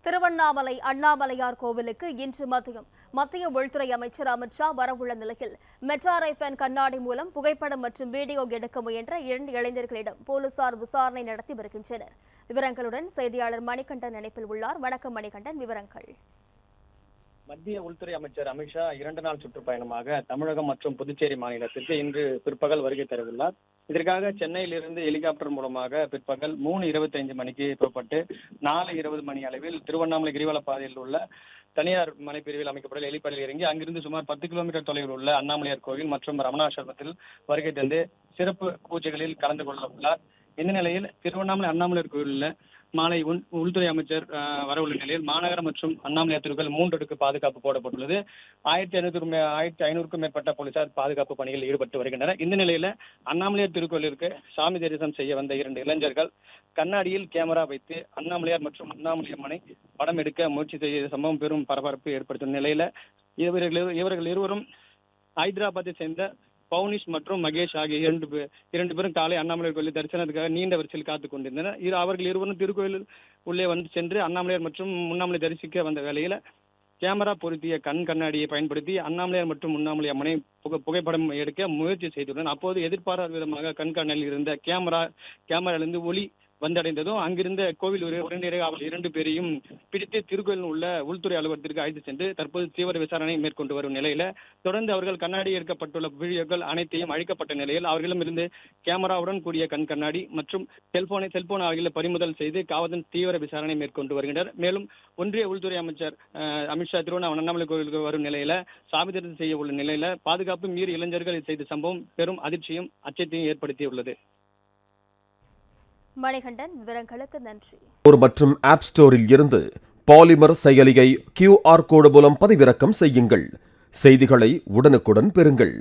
திருவண்ணாமலை அண்ணாமலையார் கோவிலுக்கு இன்று மத்திய உள்துறை அமைச்சர் அமித் ஷா வரவுள்ள நிலையில் மெட்டாரைஃபன் கண்ணாடி மூலம் புகைப்படம் மற்றும் வீடியோ எடுக்க முயன்ற 2 இளைஞர்களிடம் போலீசார் விசாரணை நடத்தி வருகின்றனர். விவரங்களுடன் செய்தியாளர் மணிகண்டன் இணைப்பில் உள்ளார். வணக்கம் மணிகண்டன், விவரங்கள். மத்திய உள்துறை அமைச்சர் அமித் ஷா 2 நாள் சுற்றுப்பயணமாக தமிழகம் மற்றும் புதுச்சேரி மாநிலத்திற்கு இன்று பிற்பகல் வருகை தரவுள்ளார். இதற்காக சென்னையிலிருந்து ஹெலிகாப்டர் மூலமாக பிற்பகல் 3:25 மணிக்கு புறப்பட்டு 4:20 மணி அளவில் திருவண்ணாமலை கிரிவல பாதையில் உள்ள தனியார் மலைப்பிரிவில் அமைக்கப்பட்ட ஹெலிபேடில் இறங்கி அங்கிருந்து சுமார் 10 கிலோமீட்டர் தொலைவில் உள்ள அண்ணாமலையார் கோவில் மற்றும் ரமணாசிரமத்தில் வருகை தந்து சிறப்பு பூஜைகளில் கலந்து கொள்ள உள்ளார். இந்த நிலையில் திருவண்ணாமலை அண்ணாமலையார் கோவிலில் மாலை உள்துறை அமைச்சர் வரவுள்ள நிலையில் மாநகர மற்றும் அண்ணாமலையார் திருக்கோவில் 3 அடுக்கு பாதுகாப்பு போடப்பட்டுள்ளது. 1500க்கும் மேற்பட்ட போலீசார் பாதுகாப்பு பணியில் ஈடுபட்டு வருகின்றனர். இந்த நிலையில அண்ணாமலையார் திருக்கோவிலிற்கு சாமி தரிசனம் செய்ய வந்த 2 இளைஞர்கள் கண்ணாடியில் கேமரா வைத்து அண்ணாமலையார் மற்றும் அண்ணாமலையம்மனை படம் எடுக்க முயற்சி செய்த சம்பவம் பெரும் பரபரப்பு ஏற்படுத்தும் நிலையில இவர்கள் இருவரும் ஹைதராபாத்தை சேர்ந்த பவுனிஷ் மற்றும் மகேஷ் ஆகிய 2 பேரும் காலை அண்ணாமலையார் கோயில் தரிசனத்துக்காக நீண்ட வரிசையில் காத்துக் கொண்டிருந்தனர். அவர்கள் இருவரும் திருக்கோயில் உள்ளே வந்து சென்று அண்ணாமலையார் மற்றும் முன்னாமலை தரிசிக்க வந்த வேளையில கேமரா பொருத்திய கண்ணாடியை பயன்படுத்தி அண்ணாமலையார் மற்றும் முன்னாமலை அம்மனை புகைப்படம் எடுக்க முயற்சி செய்துள்ளனர். அப்போது எதிர்பாராத விதமாக கண்காணியில் இருந்த கேமராவிலிருந்து ஒளி வந்தடைந்ததும் அங்கிருந்த கோவில் உடனடியாக அவர்கள் 2 பேரையும் பிடித்து திருக்கோயில் உள்ள உள்துறை அலுவலகத்திற்கு அழைத்து சென்று தற்போது தீவிர விசாரணை மேற்கொண்டு வரும் நிலையில தொடர்ந்து அவர்கள் கண்ணாடி எடுக்கப்பட்டுள்ள வீடியோக்கள் அனைத்தையும் அழிக்கப்பட்ட நிலையில் அவர்களிடமிருந்து கேமராவுடன் கூடிய கண்ணாடி மற்றும் செல்போன் ஆகிய பறிமுதல் செய்து காவல்துறை தீவிர விசாரணை மேற்கொண்டு வருகின்றனர். மேலும் ஒன்றிய உள்துறை அமைச்சர் அமித்ஷா திருவண்ணாமலை அண்ணாமலை கோவிலுக்கு வரும் நிலையில சாமி தரிசனம் செய்ய உள்ள நிலையில பாதுகாப்பு மீறி இளைஞர்கள் செய்த சம்பவம் பெரும் அதிர்ச்சியும் அச்சத்தையும் ஏற்படுத்தியுள்ளது. மணிகண்டன், விவரங்களுக்கு நன்றி. மற்றும் ஆப் ஸ்டோரில் இருந்து பாலிமர் செயலியை QR கோடு மூலம் பதிவிறக்கம் செய்யுங்கள். செய்திகளை உடனுக்குடன் பெறுங்கள்.